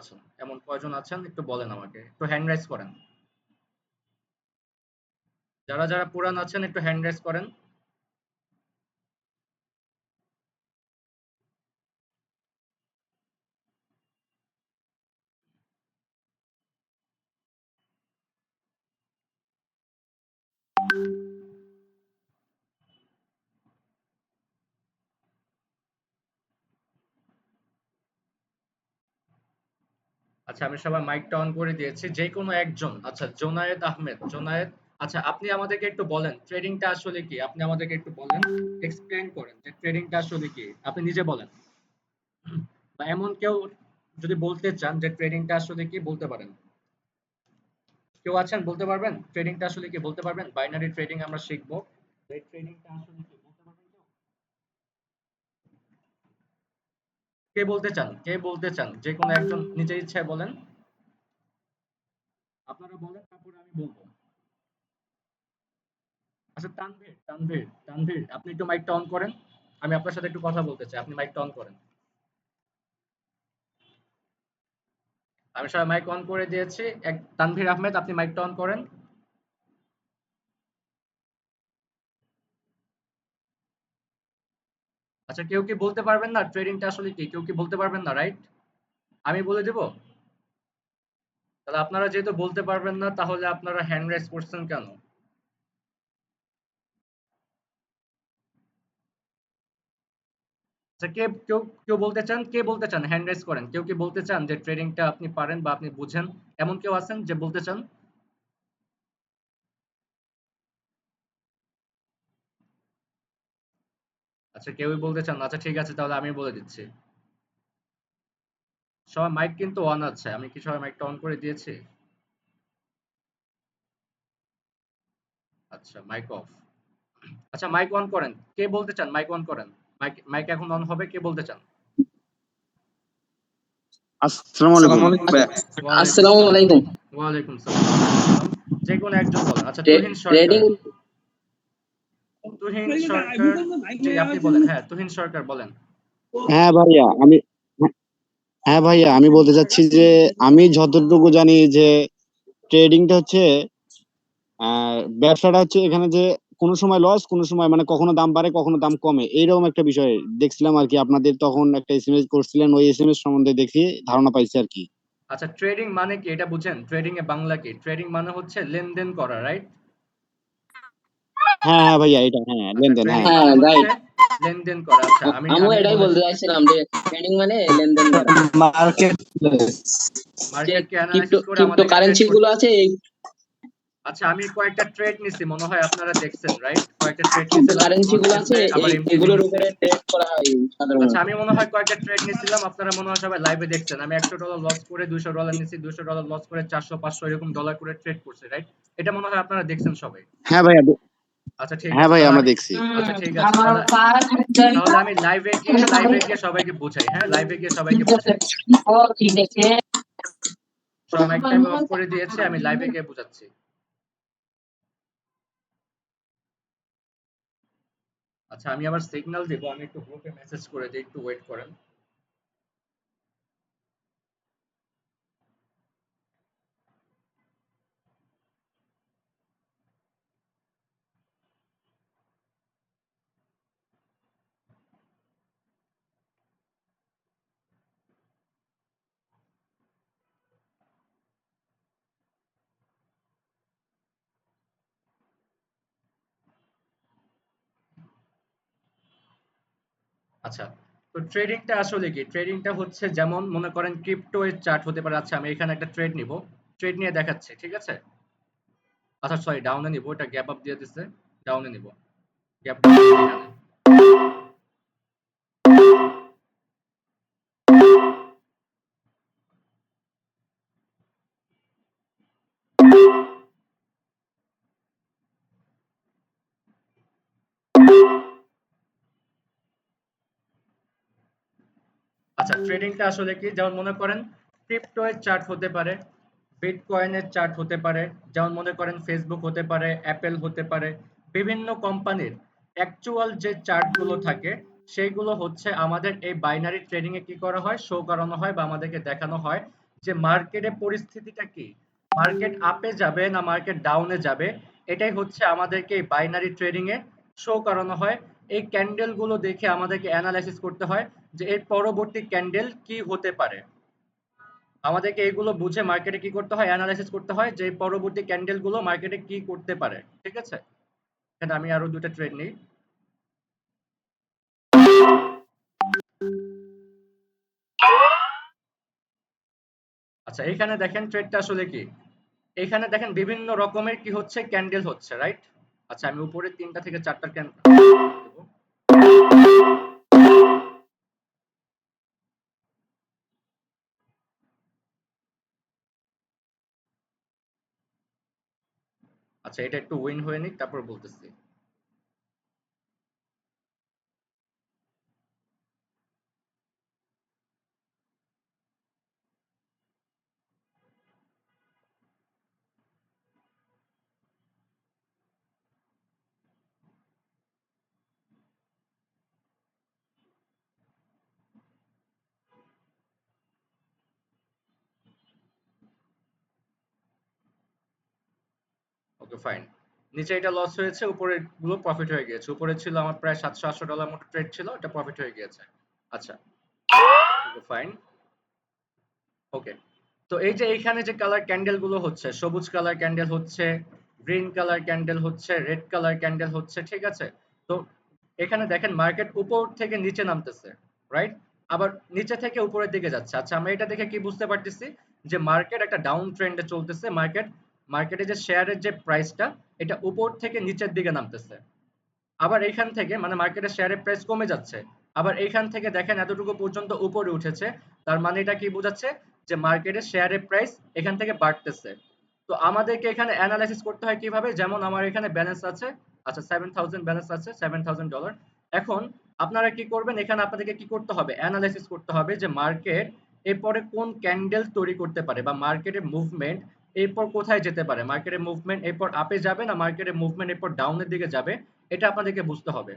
আছেন? এমন কয়জন আছেন একটু বলেন আমাকে। একটু হ্যান্ড রাইজ করেন। যারা পুরান আছেন একটু হ্যান্ড রাইজ করেন। আচ্ছা, আমি সবার মাইকটা অন করে দিয়েছি। যেকোনো একজন, আচ্ছা জোনায়েদ আহমেদ, জোনায়েদ, আচ্ছা আপনি আমাদেরকে একটু বলেন ট্রেডিংটা আসলে কি? আপনি আমাদেরকে একটু বলেন, এক্সপ্লেইন করেন যে ট্রেডিংটা আসলে কি? আপনি নিজে বলেন। বা এমন কেউ যদি বলতে চান যে ট্রেডিংটা আসলে কি বলতে পারেন। কেউ আছেন বলতে পারবেন? ট্রেডিংটা আসলে কি বলতে পারবেন? বাইনারি ট্রেডিং আমরা শিখবো। এই ট্রেডিংটা আসলে কি বলতে পারবেন কেউ? কে বলতে চান? কে বলতে চান? যে কোনো একজন নিজের ইচ্ছায় বলেন। আপনারা বলেন তারপরে আমি বলবো। আচ্ছা তানভীর, তানভীর, তানভীর, আপনি একটু মাইকটা অন করেন। আমি আপনার সাথে একটু কথা বলতে চাই। আপনি মাইকটা অন করেন। আমি সবাই মাইক অন করে দিয়েছি। তানভীর আহমেদ, আপনি মাইকটা অন করেন। আচ্ছা, কেউ কি বলতে পারবেন না ট্রেডিংটা আসলে কি? কেউ কি বলতে পারবেন না, রাইট? আমি বলে দেব। তাহলে আপনারা যেহেতু বলতে পারবেন না, তাহলে আপনারা হ্যান্ড রাইজ করছেন কেন? আচ্ছা, কেউ বলতে চান? কে বলতে চান? হ্যান্ড রাইজ করেন। কেউ কি বলতে চান যে ট্রেডিংটা আপনি পারেন বা আপনি বুঝেন? এমন কেউ আছেন যে বলতে চান? আচ্ছা, কেউই বলতে চান না। আচ্ছা ঠিক আছে, তাহলে আমি বলে দিচ্ছি। সবার মাইক কিন্তু অন আছে। আমি কি সবার মাইকটা অন করে দিয়েছি? আচ্ছা, মাইক অফ। আচ্ছা, মাইক অন করেন। কে বলতে চান? মাইক অন করেন। মাইক মাইক এখন অন হবে। কে বলতে চান? আসসালামু আলাইকুম। আসসালামু আলাইকুম ভাইয়া। ওয়ালাইকুম আসসালামু সালাম। আলাইকুম। ওয়ালাইকুম সালাম। ওয়ালাইকুম সালাম। যে কোনো একজন বলেন। আচ্ছা, তুহিন সরকার। ট্রেডিং তুহিন সরকার, জি আপনি বলেন। হ্যাঁ, তুহিন সরকার বলেন। হ্যাঁ ভাইয়া আমি হ্যাঁ ভাইয়া আমি বলতে চাচ্ছি যে আমি যতটুকু জানি যে ট্রেডিংটা হচ্ছে ব্যবসাটা হচ্ছে এখানে যে কোনো সময় লস কোনো সময় মানে কখনো দাম বাড়ে কখনো দাম কমে এইরকম একটা বিষয় দেখছিলাম আর কি। আপনাদের তখন একটা এসএমএস করছিলেন, ওই এসএমএস সম্বন্ধে দেখি ধারণা পাইছি আর কি। আচ্ছা, ট্রেডিং মানে কি এটা বুঝেন? ট্রেডিং এ বাংলা কি? ট্রেডিং মানে হচ্ছে লেনদেন করা, রাইট? হ্যাঁ হ্যাঁ ভাইয়া এটা হ্যাঁ আচ্ছা, লেনদেন ট্রেডিং হ্যাঁ। মানে হ্যাঁ হচ্ছে রাইট। লেনদেন করা। আচ্ছা, আমি আমিও আমি এটাই বলে বলতে চাইছিলাম যে ট্রেডিং মানে লেনদেন করা। মার্কেট যে মার্কেটকে ক্রিপ্টো অ্যানালাইসিস করে ক্রিপ্টো আমাদেরকে ট্রেড কারেন্সি গুলো করতে আছে হবে। এই আচ্ছা, আমি কয়েকটা ট্রেড নিছি, মনে হয় আপনারা দেখছেন, রাইট? কয়েকটা ট্রেড ক্রিপ্টো নিছিলাম কারেন্সি গুলো আছে অনটেসে, আবার এমটিবি এগুলোর নিছি। উপরে ট্রেড করা হয় আচ্ছা, সাধারণত। আমি মনে হয় কয়েকটা ট্রেড নিছিলাম, আপনারা মনে হয় সবাই লাইভে দেখছেন। আমি $100 লস করে $200 নিছি, $200 লস করে 400 500 এরকম ডলার করে ট্রেড করছি, রাইট? এটা মনে হয় আপনারা দেখছেন সবাই। হ্যাঁ ভাইয়া আচ্ছা ঠিক হ্যাঁ আছে, ভাই তাহলে আমরা আমি, দেখছি। আচ্ছা ঠিক আছে, তাহলে আমি লাইভে গিয়ে সবাইকে বুঝাই। হ্যাঁ, লাইভে গিয়ে সবাইকে বুঝাই। সব মাইকটা আমি অফ করে দিয়েছি, আমি লাইভে গিয়ে বুঝাচ্ছি। আচ্ছা, আমি আবার সিগন্যাল দিব। আমি একটু গ্রুপে মেসেজ করে দিই, একটু ওয়েট করেন। আচ্ছা, তো ট্রেডিংটা আসলে কি? ট্রেডিংটা হচ্ছে যেমন মনে করেন ক্রিপ্টো এর চার্ট হতে পারে। আচ্ছা, আমি এখানে একটা ট্রেড নিব, ট্রেড নিয়ে দেখাচ্ছি, ঠিক আছে? আচ্ছা সরি, ডাউনে নিব, এটা গ্যাপ আপ দিয়ে দিচ্ছে, ডাউনে নিব, গ্যাপ ডাউন এখানে। আচ্ছা, ট্রেডিংটা আসলে কি? যেমন মনে করেন ক্রিপ্টো এর চার্ট হতে পারে, বিটকয়েনের চার্ট হতে পারে, যেমন মনে করেন ফেসবুক হতে পারে, অ্যাপেল হতে পারে, বিভিন্ন কোম্পানির অ্যাকচুয়াল যে চার্ট গুলো থাকে সেইগুলো হচ্ছে আমাদের এই বাইনারি ট্রেডিং এ কি করা হয়, শো করানো হয় বা আমাদেরকে দেখানো হয়। যে মার্কেটের পরিস্থিতিটা কি, মার্কেট আপে যাবে না মার্কেট ডাউনে যাবে, এটাই হচ্ছে আমাদেরকে এই বাইনারি ট্রেডিং এ শো করানো হয়। এই ক্যান্ডেল গুলো দেখে আমাদেরকে অ্যানালাইসিস করতে হয় যে এর পরবর্তী ক্যান্ডেল কি হতে পারে। আমাদেরকে এগুলো বুঝে মার্কেটে কি করতে হয়, অ্যানালাইসিস করতে হয় যে পরবর্তী ক্যান্ডেল গুলো মার্কেটে কি করতে পারে। ঠিক আছে, এখানে আমি আরো দুটো ট্রেড নিই। আচ্ছা এখানে দেখেন ট্রেডটা আসলে কি, এখানে দেখেন বিভিন্ন রকমের কি হচ্ছে ক্যান্ডেল হচ্ছে, রাইট? আচ্ছা আমি উপরে 3টা থেকে 4টা ক্যান্ডেল দেব। আচ্ছা এটা একটু উইন হয়ে নিক তারপর বলতেছি। ওকে ফাইন, নিচে এটা লস হয়েছে, উপরে গুলো প্রফিট হয়ে গিয়েছে। উপরে ছিল আমার প্রায় $700-800 মতো ট্রেড ছিল, এটা প্রফিট হয়ে গিয়েছে। আচ্ছা ওকে ফাইন। ওকে, তো এই যে এইখানে যে কালার ক্যান্ডেল গুলো হচ্ছে, সবুজ কালার ক্যান্ডেল হচ্ছে, গ্রিন কালার ক্যান্ডেল হচ্ছে, রেড কালার ক্যান্ডেল হচ্ছে, ঠিক আছে? তো এখানে দেখেন মার্কেট উপর থেকে নিচে নামতেছে, রাইট? আবার নিচে থেকে উপরের দিকে যাচ্ছে। আচ্ছা আমরা এটা দেখে কি বুঝতে পারতেছি যে মার্কেট একটা ডাউন ট্রেন্ডে চলতেছে। মার্কেটে যে শেয়ারের যে প্রাইসটা, এটা উপর থেকে নিচের দিকে নামতেছে। আবার এইখান থেকে মানে মার্কেটের শেয়ারের প্রাইস কমে যাচ্ছে, আবার এইখান থেকে দেখেন এতটুকু পর্যন্ত উপরে উঠেছে। তার মানে এটা কি বোঝাচ্ছে যে মার্কেটের শেয়ারের প্রাইস এখান থেকে বাড়তেছে। তো আমাদেরকে এখানে অ্যানালাইসিস করতে হয় কিভাবে, যেমন আমার এখানে ব্যালেন্স আছে, আচ্ছা 7000 ব্যালেন্স আছে, $7000। এখন আপনারা কি করবেন, এখানে আপনাদেরকে কি করতে হবে, অ্যানালাইসিস করতে হবে যে মার্কেট এরপরে কোন ক্যান্ডেল তৈরি করতে পারে বা মার্কেটের মুভমেন্ট এরপর কোথায় যেতে পারে, মার্কেটের মুভমেন্ট এরপর আপে যাবে না মার্কেটের মুভমেন্ট এরপর ডাউনের দিকে যাবে, এটা আপনাদেরকে বুঝতে হবে।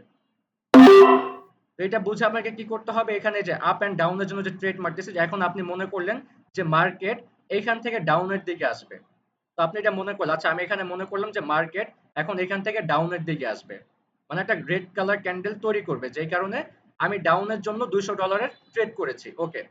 তো এটা বুঝে আপনাকে কি করতে হবে, এখানে যে আপ এন্ড ডাউনের জন্য যে ট্রেড মারতেছে, যে এখন আপনি মনে করলেন যে মার্কেট এইখান থেকে ডাউনের দিকে আসবে। তো আপনি এটা মনে করলেন, আচ্ছা আমি এখানে মনে করলাম যে মার্কেট এখন এখান থেকে ডাউনের দিকে আসবে, মানে একটা রেড কালার ক্যান্ডেল তৈরি করবে, যেই কারণে আমি ডাউনের জন্য $200 ট্রেড করেছি। ওকে,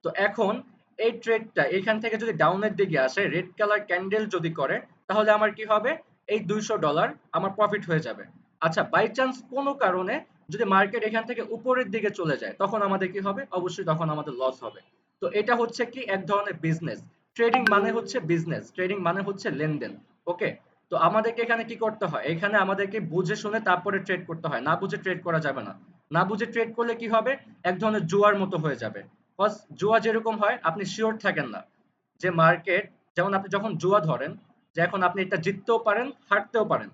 তো এখন এই ট্রেডটা এখান থেকে যদি ডাউনের দিকে আসে, রেড কালার ক্যান্ডেল যদি করে, তাহলে আমার কি হবে, এই $200 আমার প্রফিট হয়ে যাবে। আচ্ছা বাই চান্স কোনো কারণে যদি মার্কেট এখান থেকে উপরের দিকে চলে যায়, তখন আমাদের কি হবে, অবশ্যই তখন আমাদের লস হবে। তো এটা হচ্ছে কি এক ধরনের বিজনেস। ট্রেডিং মানে হচ্ছে বিজনেস, ট্রেডিং মানে হচ্ছে লেনদেন। ওকে, তো আমাদেরকে এখানে কি করতে হয়, এখানে আমাদেরকে বুঝে শুনে তারপরে ট্রেড করতে হয়, না বুঝে ট্রেড করা যাবে না। না বুঝে ট্রেড করলে কি হবে, এক ধরনের জুয়ার মতো হয়ে যাবে। কজ জুয়া যেরকম হয় আপনি শিওর থাকেন না যে মার্কেট, যেমন আপনি যখন জুয়া ধরেন, যে এখন আপনি এটা জিততেও পারেন হারতেও পারেন,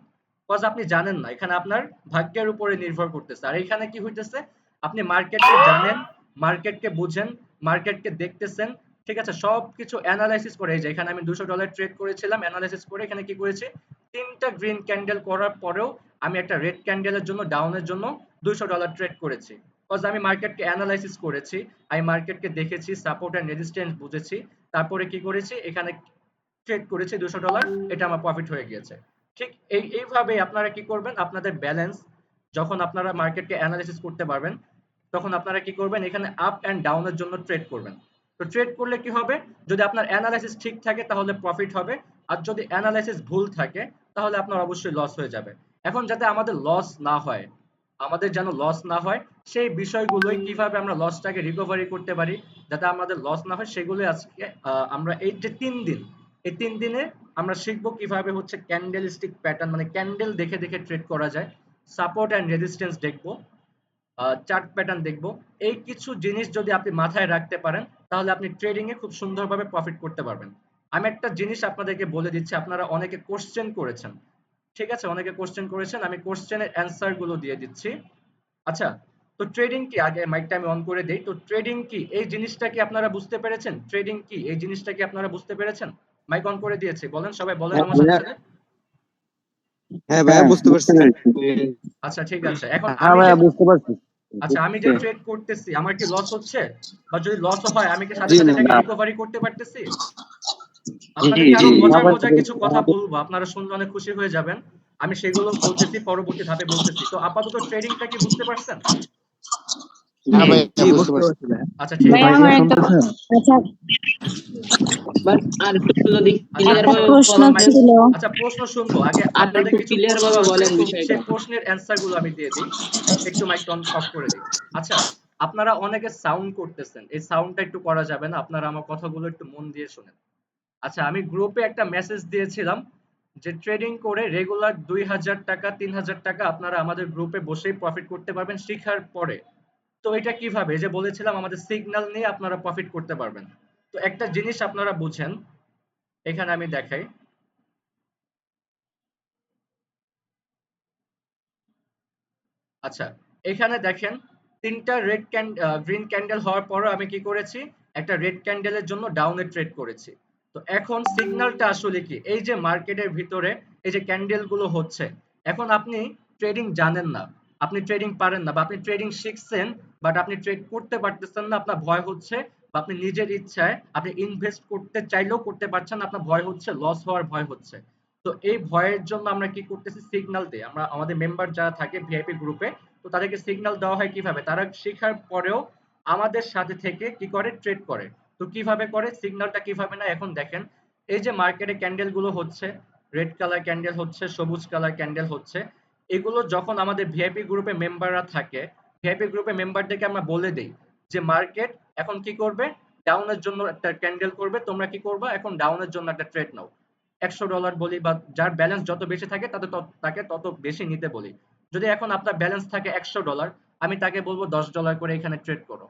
কজ আপনি জানেন না, এখানে আপনার ভাগ্যের উপরে নির্ভর করতেছে। আর এখানে কি হইতেছে, আপনি মার্কেটকে জানেন, মার্কেটকে বুঝেন, মার্কেটকে দেখতেছেন, ঠিক আছে, সবকিছু অ্যানালাইসিস করে। এই যে এখানে আমি $200 ট্রেড করেছিলাম, অ্যানালাইসিস করে এখানে কি করেছি, 3টা গ্রিন ক্যান্ডেল করার পরেও আমি একটা রেড ক্যান্ডেলের জন্য ডাউনের জন্য $200 ট্রেড করেছি। কজ আমি মার্কেটকে অ্যানালাইসিস করেছি, আমি মার্কেটকে দেখেছি, সাপোর্ট এন্ড রেজিস্ট্যান্স বুঝেছি, তারপরে কি করেছি, এখানে ট্রেড করেছি $200, এটা আমার প্রফিট হয়ে গিয়েছে। ঠিক এইভাবে আপনারা কি করবেন, আপনাদের ব্যালেন্স যখন আপনারা মার্কেটকে অ্যানালাইসিস করতে পারবেন, তখন আপনারা কি করবেন, এখানে আপ এন্ড ডাউনের জন্য ট্রেড করবেন। তো ট্রেড করলে কি হবে, যদি আপনার অ্যানালাইসিস ঠিক থাকে তাহলে প্রফিট হবে, আর যদি অ্যানালাইসিস ভুল থাকে তাহলে আপনার অবশ্যই লস হয়ে যাবে। এখন যাতে আমাদের লস না হয়, আমাদের যেন লস না হয়, সেই বিষয়গুলোই কিভাবে আমরা লসটাকে রিকভারি করতে পারি, যাতে আমাদের লস না হয়, সেগুলোই আজকে আমরা এই যে 3 দিন, এই 3 দিনে আমরা শিখবো কিভাবে হচ্ছে ক্যান্ডেল স্টিক প্যাটার্ন মানে ক্যান্ডেল দেখে দেখে ট্রেড করা যায়, সাপোর্ট এন্ড রেজিস্ট্যান্স দেখবো, চার্ট প্যাটার্ন দেখবো। এই কিছু জিনিস যদি আপনি মাথায় রাখতে পারেন, তাহলে আপনি ট্রেডিং এ খুব সুন্দরভাবে প্রফিট করতে পারবেন। আমি একটা জিনিস আপনাদেরকে বলে দিচ্ছি, আপনারা অনেকে কোশ্চেন করেছেন, ঠিক আছে, অনেকে কোশ্চেন করেছেন, আমি কোশ্চেনের অ্যান্সার গুলো দিয়ে দিচ্ছি। আচ্ছা, তো ট্রেডিং কি, আগে মাইকটা আমি অন করে দেই। তো ট্রেডিং কি এই জিনিসটা কি আপনারা বুঝতে পেরেছেন, ট্রেডিং কি এই জিনিসটা কি আপনারা বুঝতে পেরেছেন? মাইক অন করে দিয়েছি, বলেন সবাই, বলেন হ্যাঁ আমার সাথে ভাইয়া, সাথে। হ্যাঁ ভাইয়া বুঝতে বুঝতে পারছি। পেরেছি। আচ্ছা ঠিক আছে, এখন হ্যাঁ আমি যে ভাইয়া বুঝতে পারছি। আচ্ছা আমি যে ট্রেড করতেছি আমার কি লস হচ্ছে, বা যদি লস হয় আমি কি সাথে জি সাথে না, এটাকে না। রিকভারি করতে পারতেছি? জি, আপনাদেরকে জি। আরো মজার মজার কিছু কথা বলবো, আপনারা শুনলে অনেক খুশি হয়ে যাবেন। আমি সেগুলো বলতেছি, পরবর্তী ধাপে বলতেছি। তো আপাতত ট্রেডিংটা কি বুঝতে পারছেন? হ্যাঁ জি ভাইয়া, জি বুঝতে বুঝতে পারছি। পারছি ভাইয়া। আচ্ছা ঠিক ভাইয়া আছে। আমার একটা আচ্ছা বাট আর একটু যদি আচ্ছা ক্লিয়ার একটা ভাবে প্রশ্ন আমার বলতেন, ছিল। আচ্ছা প্রশ্ন শুনবো আগে, আর আপনাদের একটু কিছু ক্লিয়ার প্রশ্ন ভাবে আছে, বলেন তো বিষয়টা। সেই প্রশ্নের অ্যান্সার গুলো আমি দিয়ে দিই। একটু মাইক টন অফ করে দিই। আচ্ছা, আপনারা অনেকে সাউন্ড করতেছেন, এই সাউন্ডটা একটু করা যাবে না, আপনারা আমার কথাগুলো একটু মন দিয়ে শুনেন। আচ্ছা আমি গ্রুপে একটা মেসেজ দিয়েছিলাম যে ট্রেডিং করে রেগুলার 2000 টাকা 3000 টাকা আপনারা আমাদের গ্রুপে বসেই প্রফিট করতে পারবেন শিখার পরে। তো এটা কিভাবে, এই যে বলেছিলাম আমাদের সিগন্যাল নিয়ে আপনারা প্রফিট করতে পারবেন। তো একটা জিনিস আপনারা বুঝেন, এখানে আমি দেখাই। আচ্ছা এখানে দেখেন, তিনটা গ্রিন ক্যান্ডেল হওয়ার পরও আমি কি করেছি, একটা রেড ক্যান্ডেলের জন্য ডাউনে ট্রেড করেছি। তো এখন সিগন্যালটা আসলে কি, এই যে মার্কেটের ভিতরে এই যে ক্যান্ডেল গুলো হচ্ছে, এখন আপনি ট্রেডিং জানেন না, আপনি ট্রেডিং পারেন না, বা আপনি ট্রেডিং শিখছেন বাট আপনি ট্রেড করতে পারতেছেন না, আপনার ভয় হচ্ছে, বা আপনি নিজের ইচ্ছায় আপনি ইনভেস্ট করতে চাইলেও করতে পারছেন না, আপনার ভয় হচ্ছে, লস হওয়ার ভয় হচ্ছে। তো এই ভয়ের জন্য আমরা কি করতেছি, সিগন্যাল দিই আমরা আমাদের মেম্বার যারা থাকে ভিআইপি গ্রুপে। তো তাদেরকে সিগন্যাল দেওয়া হয় কিভাবে, তারা শেখার পরেও আমাদের সাথে থেকে কি করে, ট্রেড করে। তো কিভাবে করে, সিগন্যালটা কিভাবে না, এখন দেখেন এই যে মার্কেটে ক্যান্ডেল গুলো হচ্ছে, রেড কালার ক্যান্ডেল হচ্ছে, সবুজ কালার ক্যান্ডেল হচ্ছে, এগুলো যখন আমাদের ভিআইপি গ্রুপে মেম্বাররা থাকে, ভিআইপি গ্রুপে মেম্বারদেরকে আমরা বলে দেই যে মার্কেট এখন কি করবে, ডাউনের জন্য একটা ক্যান্ডেল করবে, তোমরা কি করবা, এখন ডাউনের জন্য একটা ট্রেড নাও। $100 বলি, বা যার ব্যালেন্স যত বেশি থাকে তাকে তত বেশি নিতে বলি। যদি এখন আপনার ব্যালেন্স থাকে $100, আমি তাকে বলবো $10 করে এখানে ট্রেড করো।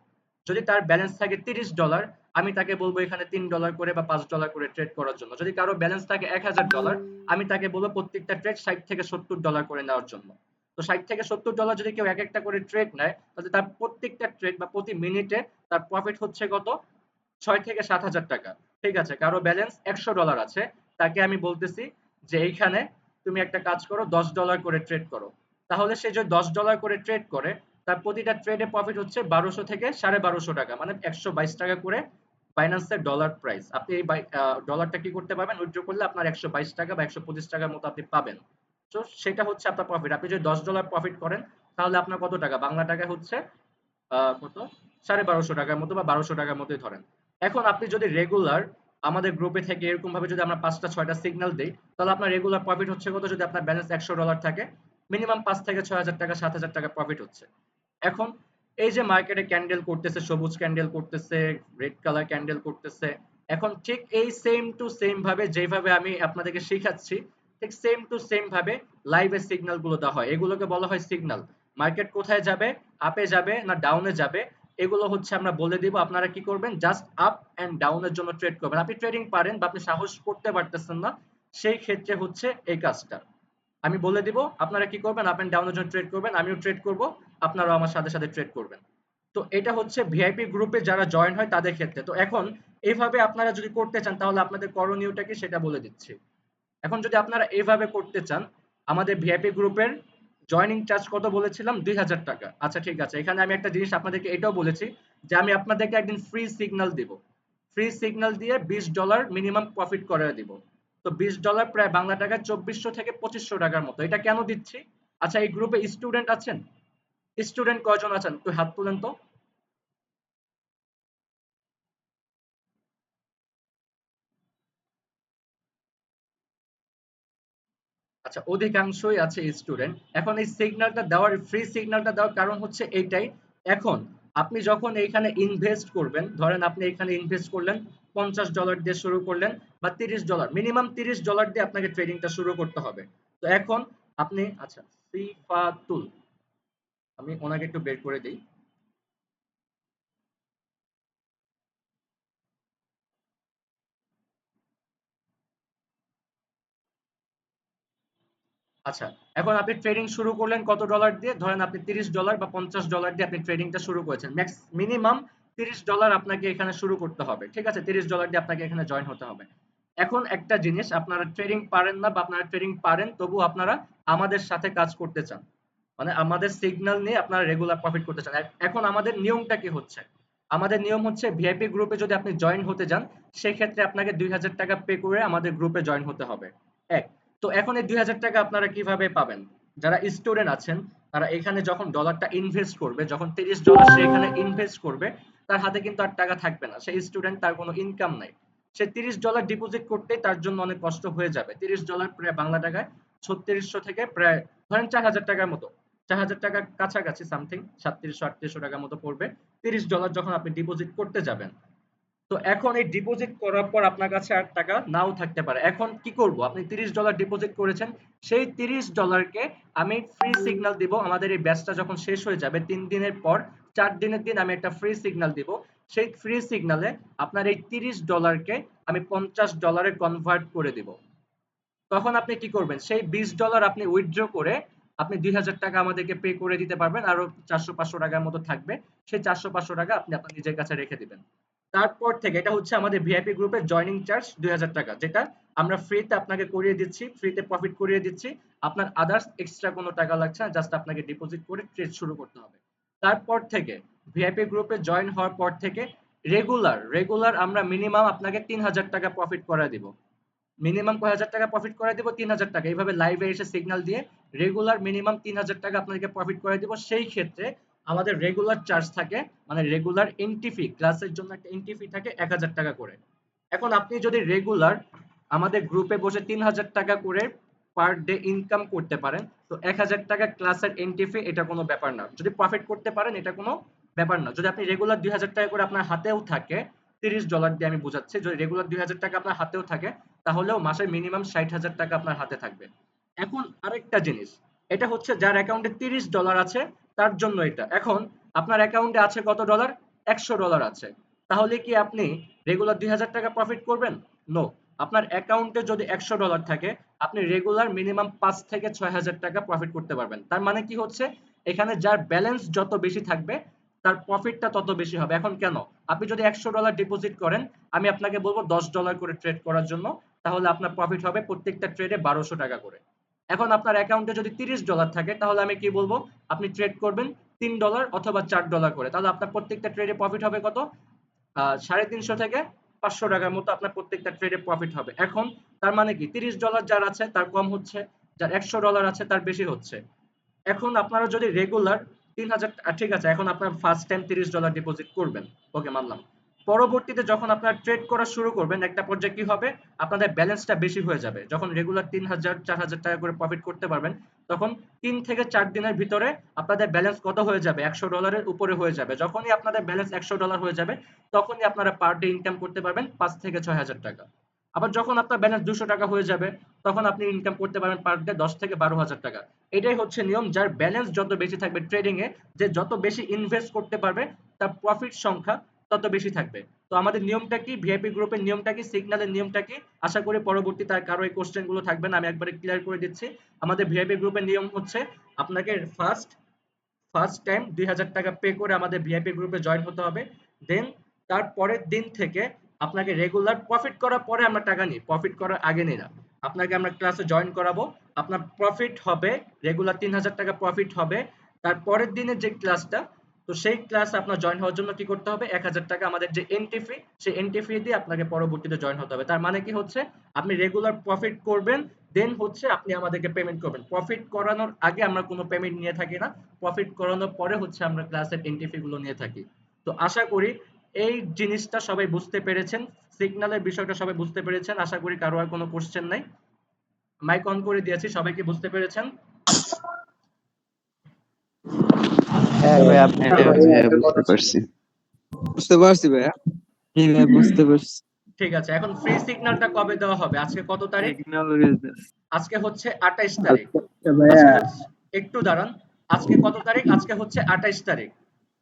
যদি তার ব্যালেন্স থাকে $30, আমি তাকে বলবো এখানে $3 করে বা $5 করে ট্রেড করার জন্য। যদি কারো ব্যালেন্স থাকে $1000, আমি তাকে বলবো প্রত্যেকটা ট্রেড $60 থেকে $70 করে নেওয়ার জন্য। তো $60 থেকে $70 যদি কেউ এক একটা করে ট্রেড নেয়, তাহলে তার প্রত্যেকটা ট্রেড বা প্রতি মিনিটে তার প্রফিট হচ্ছে কত, 6 থেকে 7 হাজার টাকা। ঠিক আছে, কারো ব্যালেন্স $100 আছে, তাকে আমি বলতেছি যে এইখানে তুমি একটা কাজ করো, $10 করে ট্রেড করো। তাহলে সে যে $10 করে ট্রেড করে, তার প্রতিটা ট্রেডে প্রফিট হচ্ছে 1200 থেকে 1250 টাকা, মানে 122 টাকা করে বাইন্যান্সের ডলার প্রাইস। আপনি এই ডলারটা কি করতে পারবেন, উইথড্র করলে আপনার 122 টাকা বা 125 টাকার মতো আপনি পাবেন। তো সেটা হচ্ছে আপনার প্রফিট। আপনি যদি $10 প্রফিট করেন, তাহলে আপনার কত টাকা, বাংলা টাকা হচ্ছে কত, 1250 টাকার মতো বা 1200 টাকার মতোই ধরেন। এখন আপনি যদি রেগুলার আমাদের গ্রুপে থেকে এরকম ভাবে যদি আমরা 5টা 6টা সিগন্যাল দিই, তাহলে আপনার রেগুলার প্রফিট হচ্ছে কত, যদি আপনার ব্যালেন্স $100 থাকে, মিনিমাম 5 থেকে 6 হাজার টাকা 7 হাজার টাকা প্রফিট হচ্ছে। এখন এই যে মার্কেটে ক্যান্ডেল করতেছে, সবুজ ক্যান্ডেল করতেছে, রেড কালার ক্যান্ডেল করতেছে, এখন ঠিক এই সেম টু সেম ভাবে যেভাবে আমি আপনাদেরকে শেখাচ্ছি, ঠিক সেম টু সেম ভাবে লাইভে সিগন্যাল গুলো দেওয়া হয়, এগুলোকে বলা হয় সিগন্যাল। মার্কেট কোথায় যাবে, আপে যাবে না ডাউনে যাবে, এগুলো হচ্ছে আমরা বলে দিব। আপনারা কি করবেন, জাস্ট আপ এন্ড ডাউনের জন্য ট্রেড করবেন। আপনি ট্রেডিং পারেন বা আপনি সাহস করতে পারতেছেন না, সেই ক্ষেত্রে হচ্ছে এই কাজটা আমি বলে দিব। আপনারা কি করবেন, আপ এন্ড ডাউনের জন্য ট্রেড করবেন, আমিও ট্রেড করব, আপনারাও আমার সাথে সাথে ট্রেড করবেন। তো এটা হচ্ছে ভিআইপি গ্রুপে যারা জয়েন হয় তাদের ক্ষেত্রে। তো এখন এইভাবে আপনারা যদি করতে চান, তাহলে আপনাদের করণীয়টা কি সেটা বলে দিচ্ছি। এখন যদি আপনারা এইভাবে করতে চান, আমাদের ভিআইপি গ্রুপের জয়নিং চার্জ কত বলেছিলাম, 2000 টাকা। আচ্ছা ঠিক আছে, এখানে আমি একটা জিনিস আপনাদেরকে এটাও বলেছি যে আমি আপনাদেরকে একদিন ফ্রি সিগন্যাল দিব, ফ্রি সিগন্যাল দিয়ে $20 মিনিমাম প্রফিট করে দিব। তো $20 প্রায় বাংলা টাকা 2400 থেকে 2500 টাকার মতো। এটা কেন দিচ্ছি, আচ্ছা এই গ্রুপে স্টুডেন্ট আছেন, স্টুডেন্ট কয়জন আছেন একটু হাত তুলেন তো। আচ্ছা অধিকাংশই আছে স্টুডেন্ট। এখন এই সিগন্যালটা দেওয়ার, ফ্রি সিগন্যালটা দেওয়ার কারণ হচ্ছে এইটাই। এখন আপনি যখন এইখানে ইনভেস্ট করবেন, ধরেন আপনি এখানে ইনভেস্ট করলেন, $50 দিয়ে শুরু করলেন, বা $30, মিনিমাম $30 দিয়ে আপনাকে ট্রেডিংটা শুরু করতে হবে। তো এখন আপনি, আচ্ছা সিফাতুল, আমি ওনাকে একটু বের করে দিই। আচ্ছা এখন আপনি ট্রেডিং শুরু করলেন কত ডলার দিয়ে, ধরেন আপনি $30 বা $50 দিয়ে আপনি ট্রেডিংটা শুরু করেছেন। ম্যাক্স মিনিমাম $30 আপনাকে এখানে শুরু করতে হবে, ঠিক আছে, $30 দিয়ে আপনাকে এখানে জয়েন হতে হবে। এখন একটা জিনিস, আপনারা ট্রেডিং পারেন না বা আপনারা ট্রেডিং পারেন তবু আপনারা আমাদের সাথে কাজ করতে চান, মানে আমাদের সিগন্যাল নিয়ে আপনারা রেগুলার প্রফিট করতে চান। এখন আমাদের নিয়মটা কি হচ্ছে? আমাদের নিয়ম হচ্ছে ভিআইপি গ্রুপে যদি আপনি জয়েন হতে যান, সেক্ষেত্রে আপনাকে ২,০০০ টাকা পে করে আমাদের গ্রুপে জয়েন হতে হবে। ১। তো এখন এই ২,০০০ টাকা আপনারা কিভাবে পাবেন? যারা স্টুডেন্ট আছেন, তারা এখানে যখন ডলারটা ইনভেস্ট করবে, যখন $৩০ সে এখানে ইনভেস্ট করবে, তার হাতে কিন্তু আর টাকা থাকবে না। সে স্টুডেন্ট, তার কোনো ইনকাম নাই। সে $৩০ ডিপোজিট করতেই তার জন্য অনেক কষ্ট হয়ে যাবে। $৩০ প্রায় বাংলা টাকায় ৩৬০০ থেকে প্রায় ধরেন ৪,০০০ টাকার মতো। ৪,০০০ টাকার কাছাকাছি সামথিং ৩৭০০-৩৮০০ টাকার মতো পড়বে। $৩০ যখন আপনি ডিপোজিট করতে যাবেন। তো এখন এই ডিপোজিট করার পর আপনার কাছে আর টাকা নাও থাকতে পারে। এখন কি করব? আপনি $৩০ ডিপোজিট করেছেন। সেই $৩০ কে আমি ফ্রি সিগন্যাল দিব। আমাদের এই ব্যাচটা যখন শেষ হয়ে যাবে ৩ দিনের পর, ৪ দিনের দিন আমি একটা ফ্রি সিগন্যাল দিব। সেই ফ্রি সিগন্যালে আপনার এই $৩০ কে আমি $৫০ এ কনভার্ট করে দিব। তখন আপনি কি করবেন? সেই $20 আপনি উইথড্র করে আপনি ২,০০০ টাকা আমাদেরকে পে করে দিতে পারবেন। আরো ৪০০-৫০০ টাকার মতো থাকবে। সেই ৪০০-৫০০ টাকা আপনি আপনার নিজের কাছে রেখে দিবেন। তারপর থেকে এটা হচ্ছে আমাদের ভিআইপি গ্রুপের জয়েনিং চার্জ ২,০০০ টাকা, যেটা আমরা ফ্রিতে আপনাকে করিয়ে দিচ্ছি, ফ্রিতে প্রফিট করিয়ে দিচ্ছি। আপনার আদার্স এক্সট্রা কোনো টাকা লাগছে না, জাস্ট আপনাকে ডিপোজিট করে ট্রেড শুরু করতে হবে। তারপর থেকে ভিআইপি গ্রুপে জয়েন হওয়ার পর থেকে রেগুলার আমরা মিনিমাম আপনাকে ৩,০০০ টাকা প্রফিট করায় দিব। মিনিমাম কয় হাজার টাকা প্রফিট করে দিব? ৩,০০০ টাকা। এইভাবে লাইভে এসে সিগন্যাল দিয়ে রেগুলার মিনিমাম ৩,০০০ টাকা আপনাদেরকে প্রফিট করে দিব। সেই ক্ষেত্রে আমাদের রেগুলার চার্জ থাকে, মানে রেগুলার এন্ট্রি ফি, ক্লাসের জন্য একটা এন্ট্রি ফি থাকে ১,০০০ টাকা করে। এখন আপনি যদি রেগুলার আমাদের গ্রুপে বসে ৩,০০০ টাকা করে পার ডে ইনকাম করতে পারেন, তো ১,০০০ টাকা ক্লাসের এন্ট্রি ফি, এটা কোনো ব্যাপার না। যদি প্রফিট করতে পারেন, এটা কোনো ব্যাপার না। যদি আপনি রেগুলার ২,০০০ টাকা করে আপনার হাতেও থাকে, $৩০ দিয়ে আমি বুঝাচ্ছি, যদি রেগুলার ২,০০০ টাকা আপনার হাতেও থাকে, তাহলেও মাসে মিনিমাম ৬০,০০০ টাকা আপনার হাতে থাকবে। এখন আরেকটা জিনিস, এটা হচ্ছে যার অ্যাকাউন্টে $৩০ আছে তার জন্য এটা। এখন আপনার অ্যাকাউন্টে আছে কত ডলার? $১০০ আছে। তাহলে কি আপনি রেগুলার ২,০০০ টাকা প্রফিট করবেন? নো। আপনার অ্যাকাউন্টে যদি $১০০ থাকে, আপনি রেগুলার মিনিমাম ৫ থেকে ৬,০০০ টাকা প্রফিট করতে পারবেন। তার মানে কি হচ্ছে? এখানে যার ব্যালেন্স যত বেশি থাকবে, তার প্রফিটটা তত বেশি হবে। এখন কেন? আপনি যদি $১০০ ডিপোজিট করেন, আমি আপনাকে বলবো $১০ করে ট্রেড করার জন্য। তাহলে আপনার প্রফিট হবে প্রত্যেকটা ট্রেডে ১২০০ টাকা করে। এখন আপনার অ্যাকাউন্টে যদি $৩০ থাকে, তাহলে আমি কি বলবো? আপনি ট্রেড করবেন $৩ অথবা $৪ করে। তাহলে আপনার প্রত্যেকটা ট্রেডে প্রফিট হবে কত? ৩৫০ থেকে ৫০০ টাকার মতো আপনার প্রত্যেকটা ট্রেডে প্রফিট হবে। এখন তার মানে কি? $৩০ যার আছে তার কম হচ্ছে, যার $১০০ আছে তার বেশি হচ্ছে। এখন আপনারা যদি রেগুলার ৩,০০০, ঠিক আছে, এখন আপনার ফার্স্ট টাইম $৩০ ডিপোজিট করবেন, ওকে মানলাম। পরবর্তীতে যখন আপনারা ট্রেড করা শুরু করবেন, একটা পর্যায়ে কি হবে? আপনাদের ব্যালেন্সটা বেশি হয়ে যাবে। যখন রেগুলার ৩,০০০, ৪,০০০ টাকা করে প্রফিট করতে পারবেন, তখন ৩ থেকে ৪ দিনের ভিতরে আপনাদের ব্যালেন্স কত হয়ে যাবে? $১০০ উপরে হয়ে যাবে। যখনই আপনাদের ব্যালেন্স $১০০ হয়ে যাবে, তখনই আপনারা পার ডে ইনকাম করতে পারবেন ৫ থেকে ৬,০০০ টাকা। আবার যখন আপনার ব্যালেন্স $২০০ হয়ে যাবে, তখন আপনি ইনকাম করতে পারবেন পার ডে ১০ থেকে ১২,০০০ টাকা। এটাই হচ্ছে নিয়ম। যার ব্যালেন্স যত বেশি থাকবে ট্রেডিং এ, যে যত বেশি ইনভেস্ট করতে পারবে, তার প্রফিট সংখ্যা তত বেশি থাকবে। তো আমাদের নিয়মটা কি? ভিআইপি গ্রুপের নিয়মটা কি? সিগন্যালের নিয়মটা কি? আশা করি পরবর্তীতে আর কারো এই কোশ্চেন গুলো থাকবে না, আমি একবারে ক্লিয়ার করে দিচ্ছি। আমাদের ভিআইপি গ্রুপের নিয়ম হচ্ছে আপনাকে ফার্স্ট টাইম ২,০০০ টাকা পে করে আমাদের ভিআইপি গ্রুপে জয়েন হতে হবে। দেন তার পরের দিন থেকে আপনাকে রেগুলার প্রফিট করার পরে আমরা টাকা নিই, প্রফিট করার আগে নিই না। আপনাকে আমরা ক্লাসে জয়েন করাবো, আপনার প্রফিট হবে রেগুলার ৩,০০০ টাকা প্রফিট হবে। তার পরের দিনের যে ক্লাসটা, তো সেই ক্লাস আপনার জয়েন হওয়ার জন্য কি করতে হবে? ১,০০০ টাকা আমাদের যে এন্ট্রি ফি, সেই এন্ট্রি ফি দিয়ে আপনাকে পরবর্তীতে জয়েন হতে হবে। তার মানে কি হচ্ছে? আপনি রেগুলার প্রফিট করবেন, দেন হচ্ছে আপনি আমাদেরকে পেমেন্ট করবেন। প্রফিট করানোর আগে আমরা কোনো পেমেন্ট নিয়ে থাকি না। প্রফিট করানোর পরে হচ্ছে আমরা ক্লাসের এন্ট্রি ফি গুলো নিয়ে থাকি। তো আশা করি এই জিনিসটা সবাই বুঝতে পেরেছেন। সিগন্যালের বিষয়টা সবাই বুঝতে পেরেছেন। আশা করি কারো আর কোনো কোশ্চেন নাই। মাইক অন করে দিয়েছি, সবাই কি বুঝতে পেরেছেন? হ্যাঁ ভাই, আপনি বুঝতে পারছি। বুঝতে পারছি ভাইয়া। জি ভাই, বুঝতে পারছি। ঠিক আছে, এখন ফ্রি সিগন্যালটা কবে দেওয়া হবে? আজকে কত তারিখ? আজকে হচ্ছে ২৮ তারিখ। আজকে হচ্ছে, একটু দাঁড়ান, আজকে কত তারিখ? আজকে হচ্ছে ২৮ তারিখ।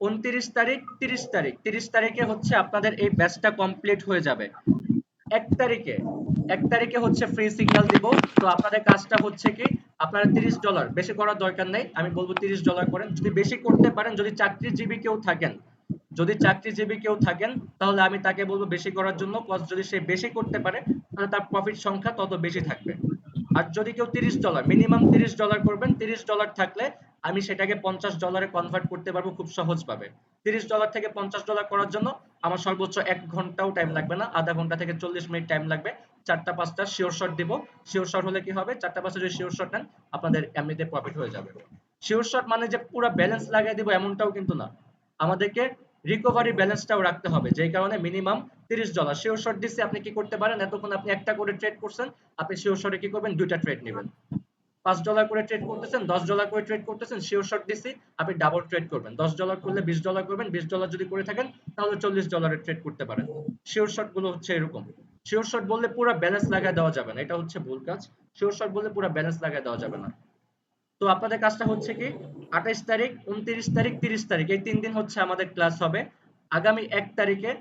২৯ তারিখ, ৩০ তারিখ, ৩০ তারিখে হচ্ছে আপনাদের এই ব্যাচটা কমপ্লিট হয়ে যাবে। ১ তারিখে, ১ তারিখে হচ্ছে ফ্রি সিগন্যাল দিব। তো আপনাদের কাজটা হচ্ছে কি? আপনারা $৩০, বেশি করার দরকার নেই, আমি বলবো $৩০ করেন। যদি বেশি করতে পারেন, যদি চাকরিজীবী কেউ থাকেন, তাহলে আমি তাকে বলবো বেশি করার জন্য। কজ যদি সে বেশি করতে পারে, তাহলে তার প্রফিট সংখ্যা তত বেশি থাকবে। আর যদি কেউ $৩০, মিনিমাম $৩০ করবেন। $৩০ থাকলে আমি সেটাকে $50 কনভার্ট করতে পারবো খুব সহজভাবে। $30 থেকে $50 করার জন্য আমার সর্বোচ্চ 1 ঘন্টাও টাইম লাগবে না, আধা ঘন্টা থেকে 40 মিনিট টাইম লাগবে। 4টা 5টা শিওর শট দিব। শিওর শট হলে কি হবে, 4টা 5টা যদি শিওর শট নেন আপনাদের এমনিতে প্রফিট হয়ে যাবে। শিওর শট মানে যে পুরো ব্যালেন্স লাগিয়ে দিব এমনটাও কিন্তু না, আমাদেরকে রিকভারি ব্যালেন্সটাও রাখতে হবে, যেই কারণে মিনিমাম $30 শিওর শট দিচ্ছি। আপনি কি করতে পারেন, এতক্ষণ আপনি একটা করে ট্রেড করছেন, আপনি শিওর শটে কি করবেন, 2টা ট্রেড নেবেন। $5 করে ট্রেড করতেছেন, $10 করে ট্রেড করতেছেন, শিওর শট দিছি, আপনি ডাবল ট্রেড করবেন। $10 করলে $20 করবেন, $20 যদি করে থাকেন তাহলে $40 ট্রেড করতে পারেন। শিওর শট গুলো হচ্ছে এরকম। শিওর শট বললে পুরো ব্যালেন্স লাগায় দেওয়া যাবে না, এটা হচ্ছে ভুল কাজ। শিওর শট বললে পুরো ব্যালেন্স লাগায় দেওয়া যাবে না। তো আপনাদের কাজটা হচ্ছে কি, 28 তারিখ, 29 তারিখ, 30 তারিখ এই 3 দিন হচ্ছে আমাদের ক্লাস হবে। আগামী 1 তারিখে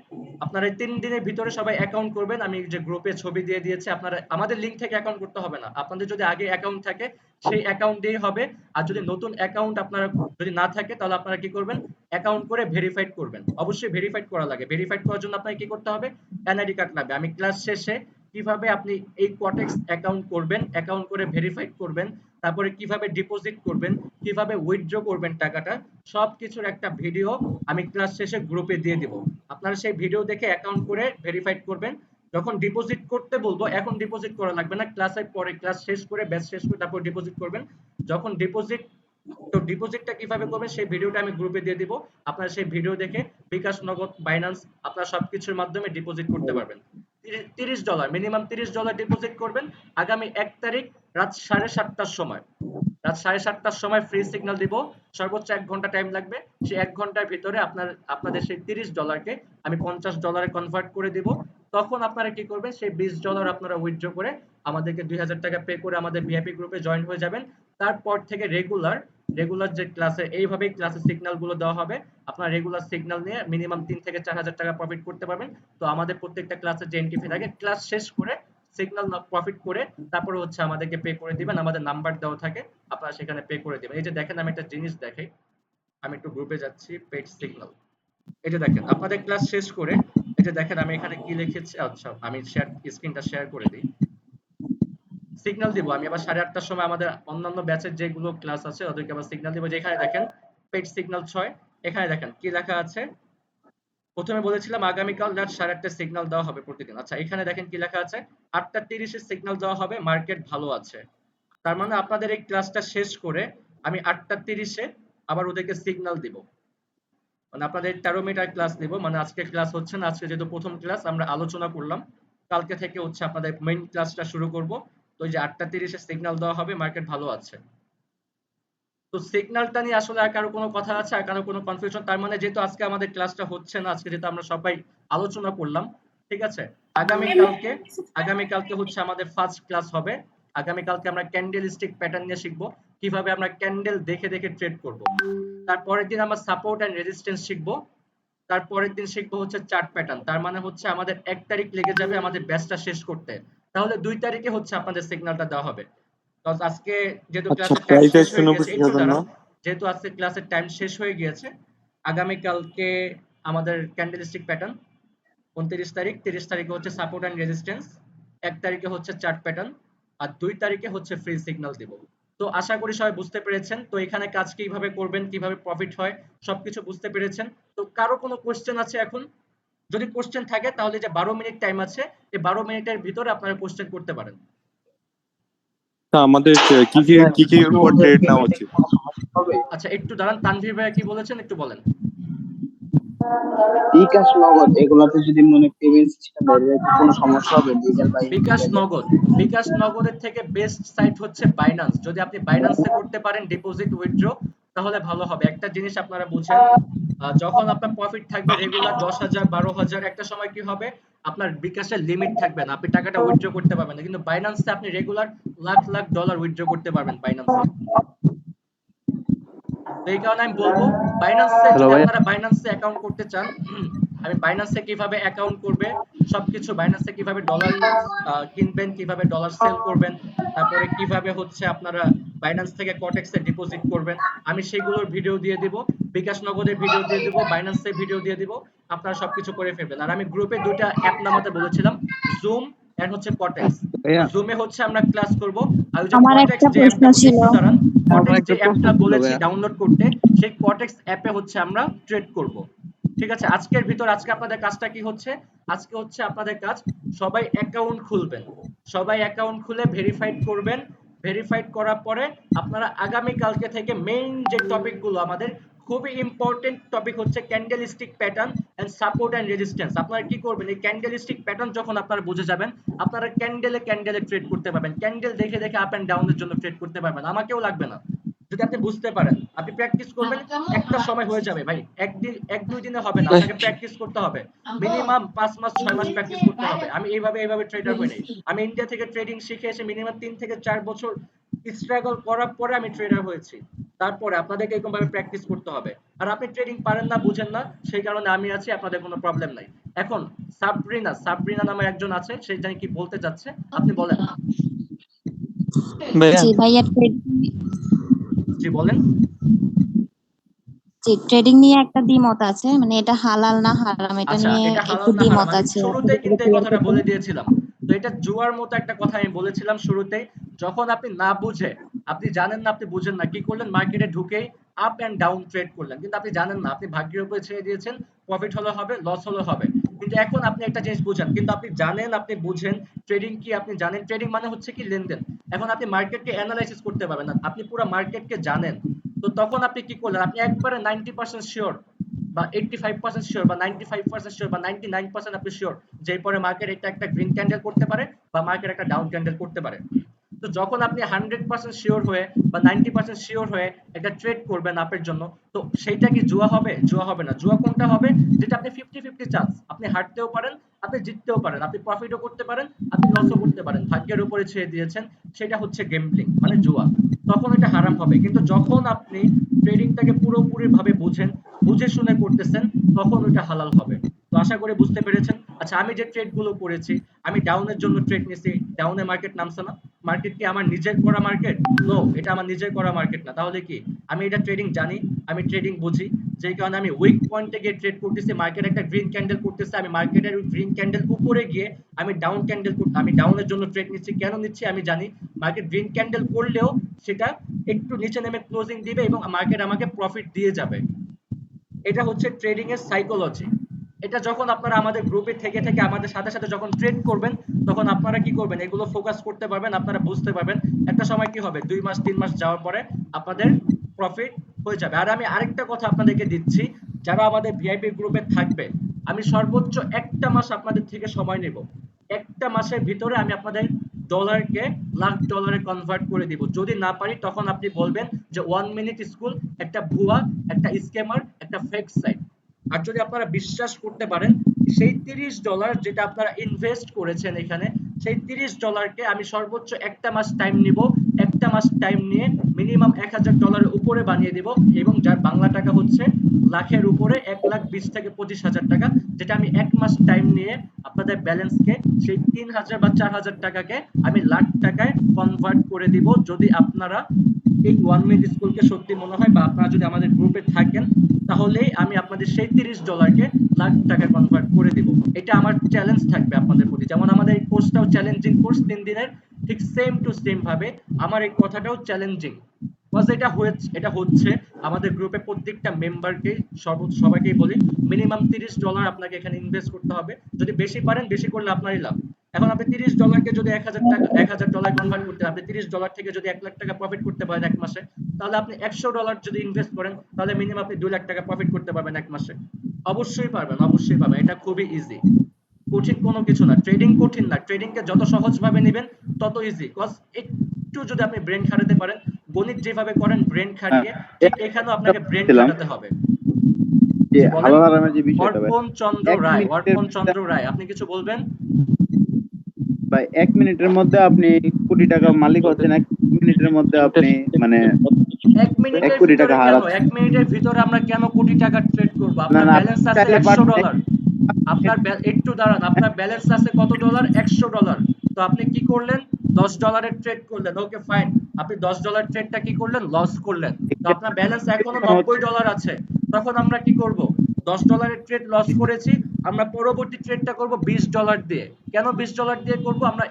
আপনারা এই 3 দিনের ভিতরে সবাই অ্যাকাউন্ট করবেন। আমি যে গ্রুপে ছবি দিয়ে দিয়েছি, আপনারা আমাদের লিংক থেকে অ্যাকাউন্ট করতে হবে না, আপনাদের যদি আগে অ্যাকাউন্ট থাকে সেই অ্যাকাউন্ট দিয়েই হবে। আর যদি নতুন অ্যাকাউন্ট আপনারা যদি না থাকে তাহলে আপনারা কি করবেন, অ্যাকাউন্ট করে ভেরিফাইড করবেন। অবশ্যই ভেরিফাইড করা লাগে। ভেরিফাইড করার জন্য আপনাকে কি করতে হবে, এনআইডি কার্ড লাগবে। আমি ক্লাস শেষে কিভাবে আপনি এই কোয়াটেক্স অ্যাকাউন্ট করবেন, অ্যাকাউন্ট করে ভেরিফাইড করবেন, তারপরে কিভাবে ডিপোজিট করবেন, কিভাবে উইথড্র করবেন টাকাটা, সবকিছুর একটা ভিডিও আমি ক্লাস শেষে গ্রুপে দিয়ে দিব। আপনারা সেই ভিডিও দেখে অ্যাকাউন্ট করে ভেরিফাইড করবেন। যখন ডিপোজিট করতে বলবো, এখন ডিপোজিট করা লাগবে না, ক্লাসের পরে, ক্লাস শেষ করে, ব্যাচ শেষ করে তারপর ডিপোজিট করবেন। যখন ডিপোজিট, তো ডিপোজিটটা কিভাবে করবেন সেই ভিডিওটা আমি গ্রুপে দিয়ে দিব। আপনারা সেই ভিডিও দেখে বিকাশ, নগদ, বাইন্যান্স আপনারা সবকিছুর মাধ্যমে ডিপোজিট করতে পারবেন। $30 মিনিমাম $30 ডিপোজিট করবেন। আগামী 1 তারিখ রাত 7:30টার সময়, রাত 7:30টার সময় ফ্রি সিগন্যাল দিব। সর্বোচ্চ 1 ঘন্টা টাইম লাগবে। সেই 1 ঘন্টার ভিতরে আপনাদের সেই $30 আমি $50 কনভার্ট করে দিব। তখন আপনারা কি করবেন, সেই $20 আপনারা উইথড্র করে আমাদেরকে 2000 টাকা পে করে আমাদের ভিআইপি গ্রুপে জয়েন হয়ে যাবেন। তারপর থেকে রেগুলার যে ক্লাসে, এইভাবেই ক্লাসে সিগন্যাল গুলো দেওয়া হবে। আপনারা রেগুলার সিগন্যাল নিয়ে মিনিমাম 3 থেকে 4000 টাকা প্রফিট করতে পারবেন। তো আমাদের প্রত্যেকটা ক্লাসে যে এন্ট্রি ফি থাকে, ক্লাস শেষ করে সিগন্যাল প্রফিট করে তারপরে হচ্ছে আমাদেরকে পে করে দিবেন। আমাদের নাম্বার দেওয়া থাকে, আপনারা সেখানে পে করে দিবেন। এই যে দেখেন, আমি একটা জিনিস দেখাই, আমি একটু গ্রুপে যাচ্ছি, পেড সিগন্যাল। এই যে দেখেন আপনাদের ক্লাস শেষ করে, এই যে দেখেন আমি এখানে কি লিখেছি। আচ্ছা, আমি স্ক্রিনটা শেয়ার করে দিই। সিগন্যাল দিব আমি আবার 8:30টার সময় আমাদের অন্যান্য ব্যাচের যেগুলো ক্লাস আছে ওদেরকে আবার সিগন্যাল দিব। যেখানে দেখেন পেড সিগন্যাল 6, এখানে দেখেন কি লেখা আছে। প্রথমে বলেছিলাম আগামীকাল রাত 8:30টায় সিগন্যাল দেওয়া হবে প্রতিদিন। আচ্ছা, এখানে দেখেন কি লেখা আছে, 8:30 এর সিগন্যাল দেওয়া হবে, মার্কেট ভালো আছে। তার মানে আপনাদের এই ক্লাসটা শেষ করে আমি 8:30 আবার ওদেরকে সিগন্যাল দিব। মানে আপনাদের 13 মিনিট ক্লাস নিব। মানে আজকে ক্লাস হচ্ছে না, আজকে যেহেতু প্রথম ক্লাস আমরা আলোচনা করলাম, কালকে থেকে হচ্ছে আপনাদের মেইন ক্লাসটা শুরু করব। তো এই যে 8:30 সিগন্যাল দেওয়া হবে, মার্কেট ভালো আছে। তো সিগন্যালটা নিয়ে আসলে আর কারো কোনো কথা আছে, আর কারো কোনো কনফিউশন? তার মানে যেহেতু আজকে আমাদের ক্লাসটা হচ্ছে না, আজকে যেহেতু আমরা সবাই আলোচনা করলাম, ঠিক আছে, আগামীকালকে হচ্ছে আমাদের ফার্স্ট ক্লাস হবে। আগামীকালকে আমরা ক্যান্ডেল স্টিক প্যাটার্ন নিয়ে শিখবো, কিভাবে আমরা ক্যান্ডেল দেখে দেখে ট্রেড করব। তারপরের দিন আমরা সাপোর্ট এন্ড রেজিস্ট্যান্স শিখবো। তারপরের দিন শিখবো হচ্ছে চার্ট প্যাটার্ন। তার মানে হচ্ছে আমাদের 1 তারিখ লেগে যাবে আমাদের ব্যাচটা শেষ করতে। তাহলে 2 তারিখে হচ্ছে আপনাদের সিগন্যালটা দেওয়া হবে। কারণ আজকে যেহেতু আচ্ছা, ক্লাসের টাইম প্রাইস শেষ একটু হয়ে গিয়েছে, একটু কিভাবে না? দাঁড়ান, যেহেতু আজকে ক্লাসের টাইম শেষ হয়ে গিয়েছে, আগামীকালকে আমাদের ক্যান্ডেলস্টিক প্যাটার্ন, 29 তারিখ, 30 তারিখে হচ্ছে সাপোর্ট এন্ড রেজিস্ট্যান্স, 1 তারিখে হচ্ছে চার্ট প্যাটার্ন, আর 2 তারিখে হচ্ছে ফ্রি সিগন্যাল দিব। তো আশা করি সবাই বুঝতে পেরেছেন। তো এখানে কাজ কিভাবে করবেন, কিভাবে প্রফিট হয়, সবকিছু বুঝতে পেরেছেন। তো কারো কোনো কোশ্চেন আছে এখন? যদি কোশ্চেন থাকে তাহলে যে 12 মিনিট টাইম আছে, এই 12 মিনিটের ভিতরে আপনারা কোশ্চেন করতে পারেন। তা আমাদের কি কি উপর ট্রেড নেওয়া উচিত? আচ্ছা, একটু দাঁড়ান, তানভীর ভাইয়া কি বলেছেন একটু বলেন। বিকাশ, নগদ এগুলাতে যদি মনে পেমেন্ট সিস্টেম বেরিয়ে যায় কোনো সমস্যা হবে লিগ্যাল বা বিকাশ নগদের থেকে বেস্ট সাইট হচ্ছে বাইন্যান্স। যদি আপনি বাইন্যান্সে করতে পারেন ডিপোজিট উইথড্র, তাহলে ভালো হবে। একটা জিনিস আপনারা বুঝেন, যখন আপনার প্রফিট থাকবে রেগুলার 10,000 12,000, একটা সময় কি হবে, আপনার বিকাশের লিমিট থাকবে না, আপনি টাকাটা উইথড্র করতে পারবেন না। কিন্তু বাইন্যান্সে আপনি regular lakh lakh dollar withdraw করতে পারবেন বাইন্যান্সে। তো এই কারণে আমি বলবো, বাইন্যান্সে হ্যালো যদি ভাইয়া। আপনারা বাইন্যান্সে অ্যাকাউন্ট করতে চান, আমি বাইন্যান্সে কিভাবে অ্যাকাউন্ট করবে সবকিছু, বাইন্যান্সে কিভাবে ডলার কিনবেন, কিভাবে ডলার সেল করবেন, তারপরে কিভাবে হচ্ছে আপনারা বাইন্যান্স থেকে কটেক্সে ডিপোজিট করবেন, আমি সেগুলোর ভিডিও দিয়ে দিব। বিকাশ নগদের ভিডিও দিয়ে দিব, বাইন্যান্সের ভিডিও দিয়ে দিব, আপনারা সবকিছু করে ফেলবেন। আর আমি গ্রুপে 2টা অ্যাপ নামাতে বলেছিলাম, জুম এন্ড হচ্ছে কটেক্স। ভাইয়া জুমে হচ্ছে আমরা ক্লাস করব। আর ওই যে আমার কটেক্স একটা যে প্রশ্ন অ্যাপটা ছিল। একটু দাঁড়ান, আমার কটেক্স যে একটা প্রশ্ন অ্যাপটা ছিল বলেছি ভাইয়া। ডাউনলোড করতে, সেই কটেক্স অ্যাপে হচ্ছে আমরা ট্রেড করব। ঠিক আছে, আজকের ভিতর আজকে আপনাদের কাজটা কি হচ্ছে, আজকে হচ্ছে আপনাদের কাজ সবাই অ্যাকাউন্ট খুলবেন, সবাই অ্যাকাউন্ট খুলে ভেরিফাইড করবেন। ভেরিফাইড করার পরে আপনারা আগামী কালকে থেকে মেইন যে টপিকগুলো আমাদের খুবই ইম্পর্টেন্ট টপিক হচ্ছে candlestick pattern and support and resistance. আপনারা কি করবেন, এই ক্যান্ডেলস্টিক প্যাটার্ন যখন আপনারা বুঝে যাবেন, আপনারা ক্যান্ডেলে ক্যান্ডেলে ট্রেড করতে পারবেন, ক্যান্ডেল দেখে দেখে আপ এন্ড ডাউনের জন্য ট্রেড করতে পারবেন, আমাকেও লাগবে না। যদি আপনি বুঝতে পারেন, আপনি প্র্যাকটিস করবেন, একটা সময় হয়ে যাবে ভাই, একদিন এক দুই দিনে হবে না, আপনাকে প্র্যাকটিস করতে হবে, মিনিমাম 5 মাস 6 মাস প্র্যাকটিস করতে হবে। আমি এইভাবে ট্রেডার হই নাই, আমি ইন্ডিয়া থেকে ট্রেডিং শিখে এসে মিনিমাম 3 থেকে 4 বছর স্ট্রাগল করার পরে আমি ট্রেডার হয়েছি। তারপরে আপনাদেরকে এরকম ভাবে প্র্যাকটিস করতে হবে। আর আপনি ট্রেডিং পারেন না, বুঝেন না, সেই কারণে আমি আছি, আপনাদের কোনো প্রবলেম নাই। এখন সাবরিনা নামে একজন আছে, সে জানি কি বলতে যাচ্ছে, আপনি বলেন। ভাইয়া জি ভাইয়া, জি বলেন। ট্রেডিং নিয়ে একটা দ্বিমত আছে, মানে এটা হালাল না হারাম, এটা আচ্ছা, নিয়ে এটা একটু হালাল না হারাম দ্বিমত আমি আছে, আপনি শুরুতেই একটু কিন্তু এই ক্লিয়ার কথাটা করবেন। বলে দিয়েছিলাম। তো এটা জুয়ার মতো একটা কথা আমি বলেছিলাম শুরুতেই। যখন আপনি না বুঝে, আপনি জানেন না, আপনি বুঝেন না, কি করলেন, মার্কেটে ঢুকেই আপ এন্ড ডাউন ট্রেড করলেন, কিন্তু আপনি জানেন না, আপনি ভাগ্যের উপরে ছেড়ে দিয়েছেন, প্রফিট হলে হবে, লস হলে হবে। কিন্তু এখন আপনি একটা জিনিস বুঝেন, কিন্তু আপনি জানেন, আপনি বুঝেন ট্রেডিং কি, আপনি জানেন ট্রেডিং মানে হচ্ছে কি লেনদেন। এখন আপনি মার্কেটকে অ্যানালাইসিস করতে পারবেন না, আপনি পুরো মার্কেটকে জানেন। তো তখন আপনি কি করলেন, আপনি একবারে 90% শিওর বা 85% শিওর বা 95% শিওর বা 99% আপনি শিওর যে পরে মার্কেট এটা একটা গ্রিন ক্যান্ডেল করতে পারে বা মার্কেট একটা ডাউন ক্যান্ডেল করতে পারে। তো যখন আপনি 100% শিওর হয়ে বা 90% শিওর হয়ে একটা ট্রেড করবেন আপের জন্য, তো সেইটা কি জুয়া হবে? জুয়া হবে না। জুয়া কোনটা হবে, যেটা আপনি 50-50 চান্স, আপনি হারতেও পারেন, আপনি জিততেও পারেন, আপনি প্রফিটও করতে পারেন, আপনি লসও করতে পারেন, ভাগ্যের উপরে ছেড়ে দিয়েছেন, সেটা হচ্ছে গেমব্লিং মানে জুয়া। তখন এটা হারাম হবে। কিন্তু যখন আপনি ট্রেডিংটাকে পুরোপুরি ভাবে বুঝেন, বুঝে শুনে করতেছেন, তখন ওটা হালাল হবে। তো আশা করি বুঝতে পেরেছেন। আচ্ছা, আমি যে ট্রেড গুলো করেছি, আমি ডাউনের জন্য ট্রেড নিয়েছি, ডাউনে মার্কেট নামছে না, মার্কেট কি আমার নিজের করা মার্কেট? নো, এটা আমার নিজের করা মার্কেট না। তাহলে কি, আমি এটা ট্রেডিং জানি, আমি ট্রেডিং বুঝি, যেই কারণে আমি উইক পয়েন্টে গিয়ে ট্রেড করতেছি, মার্কেট একটা গ্রিন ক্যান্ডেল করতেছে, আমি মার্কেটের গ্রিন ক্যান্ডেল উপরে গিয়ে আমি ডাউন ক্যান্ডেল, আমি ডাউনের জন্য ট্রেড নিচ্ছি, কেন নিচ্ছি আমি জানি, মার্কেট গ্রিন ক্যান্ডেল করলেও সেটা একটু নিচে নেমে ক্লোজিং দিবে এবং মার্কেট আমাকে প্রফিট দিয়ে যাবে। এটা হচ্ছে ট্রেডিং এর সাইকোলজি। এটা যখন আপনারা আমাদের গ্রুপে থেকে থেকে আমাদের সাথে সাথে যখন ট্রেড করবেন, তখন আপনারা কি করবেন, এগুলো ফোকাস করতে পারবেন, আপনারা বুঝতে পারবেন। একটা সময় কি হবে, 2 মাস 3 মাস যাওয়ার পরে আপনাদের প্রফিট হয়ে যাবে। আর আমি আরেকটা কথা আপনাদেরকে দিচ্ছি, যারা আমাদের ভিআইপি গ্রুপে থাকবে, আমি সর্বোচ্চ একটা মাস আপনাদের থেকে সময় নেব। একটা মাসের ভিতরে আমি আপনাদের ডলারকে লাখ ডলারে কনভার্ট করে দিব। যদি না পারি, তখন আপনি বলবেন যে 1 মিনিট স্কুল একটা ভুয়া, একটা স্ক্যামার, একটা ফেক সাইট। আর যদি আপনারা বিশ্বাস করতে পারেন, সেই $30 যেটা আপনারা ইনভেস্ট করেছেন এখানে, সেই $30কে আমি সর্বোচ্চ একটা মাস টাইম নিব। একটা মাস টাইম নিয়ে মিনিমাম $1000 উপরে বানিয়ে দিব, এবং যার বাংলা টাকা হচ্ছে লাখের উপরে, 1,20,000 থেকে 25,000 টাকা, যেটা আমি এক মাস টাইম নিয়ে আপনাদের ব্যালেন্সকে সেই 3,000 বা 4,000 টাকাকে আমি লাখ টাকায় কনভার্ট করে দিব, যদি আপনারা এই 1 মিনিট স্কুলকে সত্যি মনে হয় বা আপনারা যদি আমাদের গ্রুপে থাকেন, তাহলেই আমি আপনাদের সেই $30কে লাখ টাকায় কনভার্ট করে দিব। এটা আমার চ্যালেঞ্জ থাকবে আপনাদের প্রতি। যেমন আমাদের এই কোর্সটাও চ্যালেঞ্জিং কোর্স 3 দিনের, ঠিক সেম টু সেম ভাবে আমার এই কথাটাও চ্যালেঞ্জিং। বাস এটা হচ্ছে আমাদের গ্রুপে প্রত্যেকটা মেম্বারকে, সবাইকেই বলি, মিনিমাম $30 আপনাকে এখানে ইনভেস্ট করতে হবে। যদি বেশি পারেন, বেশি করলে আপনারই লাভ। এখন আপনি $30কে যদি 1,000 টাকা, $1,000 কনভার্ট করতে, আপনি $30 থেকে যদি 1 লাখ টাকা প্রফিট করতে পারেন এক মাসে, তাহলে আপনি $100 যদি ইনভেস্ট করেন, তাহলে মিনিমাম আপনি 2 লাখ টাকা প্রফিট করতে পারবেন এক মাসে। অবশ্যই পারবেন, অবশ্যই পারবেন। এটা খুবই ইজি, কঠিন কোনো কিছু না। ট্রেডিং কঠিন না, ট্রেডিংকে যত সহজ ভাবে নেবেন তত ইজি। কজ একটু যদি আপনি ব্রেন খাটাতে পারেন, গণিত যেভাবে করেন ব্রেন খাটিয়ে, ঠিক এখানেও আপনাকে ব্রেন খাটাতে হবে। যে জি বলেন। হালাল হারামের যে বিষয়টা ভাই, অর্পণ চন্দ্র এক রায়, মিনিটের অর্পণ চন্দ্র রায়, আপনি কিছু বলবেন? ভাই 1 মিনিটের মধ্যে আপনি কোটি টাকা মালিক হচ্ছেন, 1 মিনিটের মধ্যে আপনি মানে 1 1 মিনিটের কোটি ভিতরে টাকা কেন, হারাচ্ছেন। 1 মিনিটের ভিতরে আমরা কেন কোটি টাকা ট্রেড করব? না আপনার না, আপনি ব্যালেন্স আছে চাইলে $100। আপনার একটু দাঁড়ান, আপনার ব্যালেন্স আছে কত ডলার? $100। তো আপনি কি করলেন, $10 ট্রেড করলেন, ওকে ফাইন। আপনি $10 ট্রেডটা কি করলেন, লস করলেন। তো আপনার ব্যালেন্স এখনো $90 আছে। তখন আমরা কি করব, $10 ট্রেড লস করেছি, আমরা পরবর্তী ট্রেডটা করব $20 দিয়ে। কেন $20 দিয়ে করব? আমরা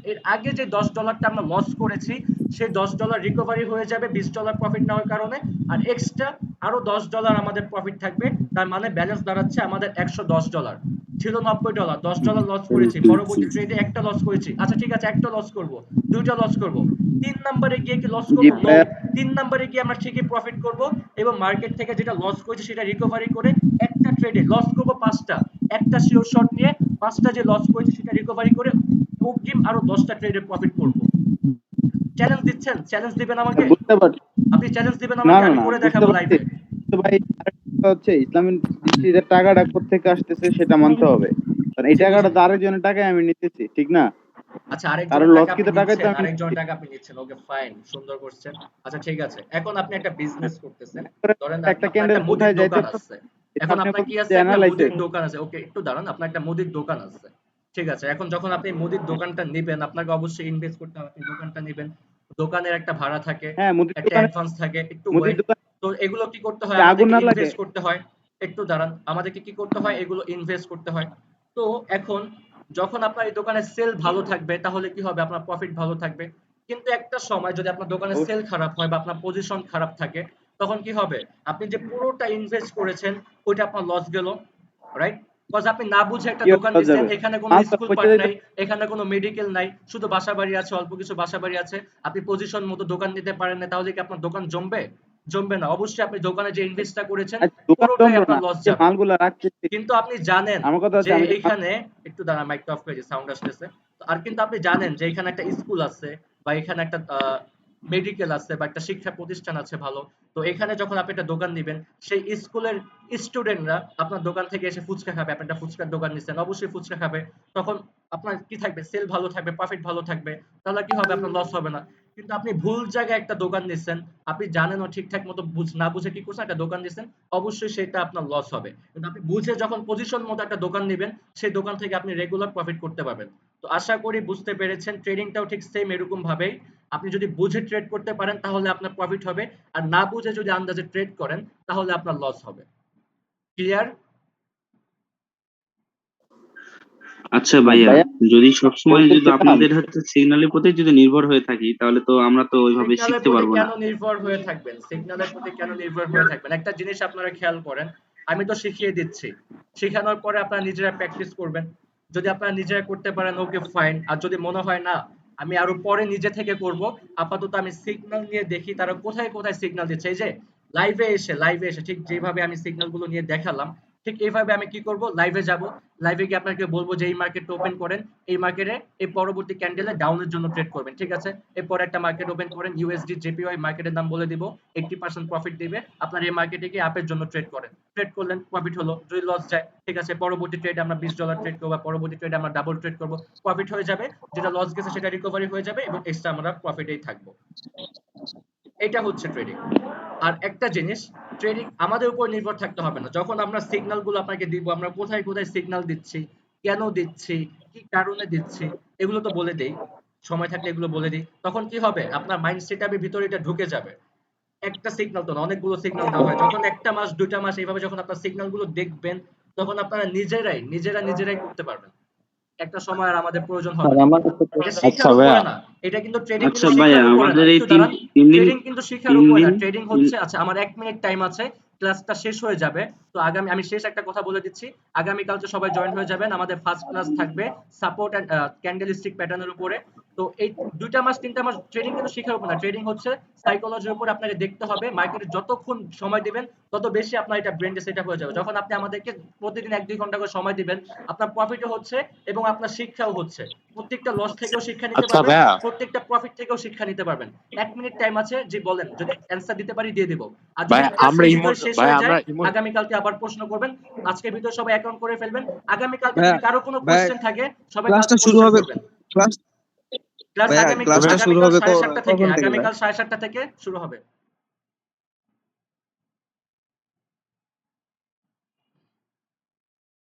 এর আগে যে $10 আমরা লস করেছি সেই $10 রিকভারি হয়ে যাবে $20 প্রফিট নেওয়ার কারণে, আর এক্সট্রা আরো $10 আমাদের প্রফিট থাকবে। তার মানে ব্যালেন্স দাঁড়াচ্ছে আমাদের $110। ছিল $90, $10 লস করেছি, পরবর্তী ট্রেডে একটা লস করেছি, আচ্ছা ঠিক আছে একটা লস করব, দুইটা লস করব, 3 নম্বরে গিয়ে কি লস জি করব? নো, ভাইয়া 3 নম্বরে গিয়ে আমরা ঠিকই প্রফিট করব এবং মার্কেট থেকে যেটা লস করেছি সেটা রিকভারি করে একটা ট্রেডে লস করব 5টা, একটা শিওর শট নিয়ে 5টা যে লস করেছি সেটা রিকভারি করে অগ্রিম আরো 10টা ট্রেডে প্রফিট করব। চ্যালেঞ্জ দিচ্ছেন? চ্যালেঞ্জ দিবেন আমাকে? বুঝতে পারছি। আপনি চ্যালেঞ্জ দিবেন না আমাকে, না আমি না করে বুঝতে দেখাবো পারছি। লাইভে। তো ভাই আরেকটা হচ্ছে ইসলামিক দৃষ্টিতে টাকাটা কোত্থেকে আসতেছে সেটা মানতে হবে, কারণ এই জি টাকাটা বুঝি। তো আরেকজনের টাকায় আমি নিতেছি, ঠিক না? আচ্ছা কারণ আরেকজনের টাকা আপনি লসকৃত টাকায় তো নিচ্ছেন, আমি আরেকজনের নিচ্ছি। টাকা আপনি নিচ্ছেন, ওকে ফাইন, সুন্দর করছেন। আচ্ছা ঠিক আছে, এখন আপনি একটা বিজনেস করতেছেন, ধরেন একটা আপনার ক্যান্ডেল একটা মুদির কোথায় যাইতে দোকান আছে। এটা এখন আপনি আপনার কি বলছেন আছে? যে একটা অ্যানালাইসিস। মুদির দোকান আছে, ওকে একটু দাঁড়ান, আপনার একটা মুদির দোকান আছে, ঠিক আছে। এখন যখন আপনি মুদির দোকানটা নেবেন আপনাকে অবশ্যই ইনভেস্ট করতে হবে, আপনি দোকানটা নেবেন, দোকানের একটা ভাড়া থাকে, হ্যাঁ মুদির একটা দোকানে, অ্যাডভান্স থাকে, একটু মুদির ওয়েট। দোকানে তো এগুলো কি করতে হয়? আগুন আমাদেরকে না লাগে। ইনভেস্ট করতে হয়। একটু দাঁড়ান, আমাদেরকে কি করতে হয়? এগুলো ইনভেস্ট করতে হয়। তো এখন যখন আপনার এই দোকানের সেল ভালো থাকবে তাহলে কি হবে? আপনার প্রফিট ভালো থাকবে। কিন্তু একটা সময় যদি আপনার দোকানের সেল খারাপ হয় বা আপনার পজিশন খারাপ থাকে তখন কি হবে? আপনি যে পুরোটা ইনভেস্ট করেছেন ওইটা আপনার লস গেল, রাইট? বিকজ আপনি না বুঝে একটা কি দোকান করা দিচ্ছেন, যাবে? এখানে কোনো মাল তো স্কুল পয়সা পার্ট দিতে নাই, এখানে কোনো মেডিকেল নাই, শুধু বাসাবাড়ি আছে, অল্প কিছু বাসাবাড়ি আছে, আপনি পজিশন মতো দোকান দিতে পারেন না, তাহলে কি আপনার দোকান জমবে? জমবে না। অবশ্যই আপনি দোকানে যে ইনভেস্টটা করেছেন আচ্ছা, দোকান পুরোটাই জমবে না, আপনার লস যে যাবে। মালগুলা রাখতেছি। কিন্তু আপনি জানেন আমার কথা হচ্ছে যে আমি যে এইখানে, একটু দাঁড়ান মাইকটা অফ করে সাউন্ড আসতেছে। আর কিন্তু আপনি জানেন যে এখানে একটা স্কুল আছে বা এখানে একটা মেডিকেল আছে বা একটা শিক্ষা প্রতিষ্ঠান আছে ভালো। তো এখানে যখন আপনি একটা দোকান দিবেন সেই স্কুলের স্টুডেন্টরা আপনার দোকান থেকে এসে ফুচকা খাবে, আপনি একটা ফুচকার দোকান নিচ্ছেন, অবশ্যই ফুচকা খাবে। তখন আপনার কি থাকবে? সেল ভালো থাকবে, প্রফিট ভালো থাকবে, তাহলে কি হবে? আপনার লস হবে না। কিন্তু আপনি ভুল জায়গায় একটা দোকান নিচ্ছেন, আপনি জানেনও ঠিকঠাক মতো না বুঝে কি করছেন একটা দোকান দিচ্ছেন, অবশ্যই সেটা আপনার লস হবে। কিন্তু আপনি বুঝে যখন পজিশন মতো একটা দোকান নেবেন সেই দোকান থেকে আপনি রেগুলার প্রফিট করতে পারবেন। তো আশা করি বুঝতে পেরেছেন, ট্রেডিংটাও ঠিক সেম এরকম ভাবেই, আপনি যদি বুঝে ট্রেড করতে পারেন তাহলে আপনার প্রফিট হবে, আর না বুঝে যদি আন্দাজে ট্রেড করেন তাহলে আপনার লস হবে। ক্লিয়ার? আচ্ছা ভাইয়া, ভাইয়া যদি সবসময় যদি বলতেছিলাম, আপনাদের হচ্ছে সিগন্যালের প্রতি যদি নির্ভর হয়ে থাকি তাহলে তো আমরা তো ওইভাবে সিগন্যালের শিখতে প্রতি পারবো না। কেন নির্ভর হয়ে থাকবেন? সিগন্যালের প্রতি কেন নির্ভর হয়ে থাকবেন? একটা জিনিস আপনারা খেয়াল করেন, আমি তো শিখিয়ে দিচ্ছি, শেখানোর পরে আপনারা নিজেরা প্র্যাকটিস করবেন। যদি আপনারা নিজেরা করতে পারেন ওকে ফাইন, আর যদি মনে হয় না আমি আরো পরে নিজে থেকে করব, আপাতত আমি সিগন্যাল নিয়ে দেখি তারা কোথায় কোথায় সিগন্যাল দিচ্ছে। এই যে লাইভে এসে ঠিক যেভাবে আমি সিগন্যাল গুলো নিয়ে দেখালাম, ঠিক এইভাবে আমি কি করব? লাইভে যাব, লাইভে গিয়ে আপনাকে বলবো যে এই মার্কেট ওপেন করেন, এই মার্কেটে এই পরবর্তী ক্যান্ডেলে ডাউনের জন্য ট্রেড করবেন, ঠিক আছে? এরপর একটা মার্কেট ওপেন করেন, ইউএসডি জেপিওয়াই মার্কেটের নাম বলে দিব, 80% প্রফিট দিবে, আপনার এই মার্কেটে গিয়ে আপের জন্য ট্রেড করেন, ট্রেড করলেন, প্রফিট হলো, যদি লস যায় ঠিক আছে, পরবর্তী ট্রেডে আমরা $20 ট্রেড করবো, পরবর্তী ট্রেডে আমরা ডাবল ট্রেড করবো, প্রফিট হয়ে যাবে, যেটা লস গেছে সেটা রিকভারি হয়ে যাবে এবং এক্সট্রা আমরা প্রফিটেই থাকবো। এটা হচ্ছে ট্রেডিং। আর একটা জিনিস, ট্রেডিং আমাদের উপর নির্ভর থাকতে হবে না। যখন আমরা সিগন্যাল গুলো আপনাকে দিব, আমরা কোথায় কোথায় সিগন্যাল দিচ্ছি, কেন দিচ্ছি, কি কারণে দিচ্ছি, এগুলো তো বলে দেই, সময় থাকলে এগুলো বলে দিই, তখন কি হবে? আপনার মাইন্ড সেটআপের ভিতরে এটা ঢুকে যাবে। একটা সিগন্যাল তো না, অনেকগুলো সিগন্যাল দেওয়া হয়, যখন একটা মাস দুইটা মাস এইভাবে যখন আপনার সিগন্যাল গুলো দেখবেন তখন আপনারা নিজেরাই করতে পারবেন। একটা সময় আর আমাদের প্রয়োজন হবে আর না। আমার একটা এটা প্রশ্ন- আচ্ছা শিখার উপরে ভাইয়া, না, এটা কিন্তু ট্রেডিং আচ্ছা কিন্তু ভাইয়া, শিখার উপরে না, আমাদের এই একটু তিন দাঁড়ান। তিন দিন ট্রেডিং কিন্তু শিখার তিন উপরে দিন না, ট্রেডিং হচ্ছে, আচ্ছা আমার 1 মিনিট টাইম আছে, ক্লাসটা শেষ হয়ে যাবে। তো আমি শেষ একটা কথা বলে দিচ্ছি, আগামীকালকে সবাই জয়েন হয়ে যাবেন, আমাদের ফার্স্ট ক্লাস থাকবে সাপোর্ট এন্ড ক্যান্ডেলস্টিক প্যাটার্নের উপরে। তো এই 2টা মাস 3টা মাস ট্রেডিং কিন্তু শিখার উপর না, ট্রেডিং হচ্ছে সাইকোলজির উপর, আপনাকে দেখতে হবে মার্কেটে যতক্ষণ সময় দিবেন তত বেশি আপনার এটা ব্রেনটা সেটআপ হয়ে যাবে। যখন আপনি আমাদেরকে প্রতিদিন 1-2 ঘন্টা করে সময় দিবেন, আপনার প্রফিটও হচ্ছে এবং আপনার শিক্ষাও হচ্ছে। প্রত্যেকটা লস থেকেও শিক্ষা নিতে আচ্ছা পারবেন, ভাইয়া, প্রত্যেকটা প্রফিট থেকেও শিক্ষা নিতে পারবেন। 1 মিনিট টাইম আছে, জি বলেন, যদি অ্যান্সার দিতে পারি দিয়ে দিব, আর যদি ভাই আমরা ক্লাসের ইমন, ভিতরে শেষ ভাই হয়ে যায় আমরা ইমন, আগামীকালকে আবার প্রশ্ন করবেন। আজকের ভিতরে সবাই অ্যাকাউন্ট করে ফেলবেন, আগামীকালকে ভাইয়া যদি কারো কোনো ভাইয়া কোশ্চেন থাকে সবাই ক্লাসটা কালকে শুরু কোশ্চেন হবে, করবেন। ক্লাস ক্লাস ভাইয়া আগামীকাল ক্লাসটা শুরু আগামীকাল হবে 7:30 থেকে, কখন থেকে ভাই? আগামীকাল 7:30 থেকে শুরু হবে।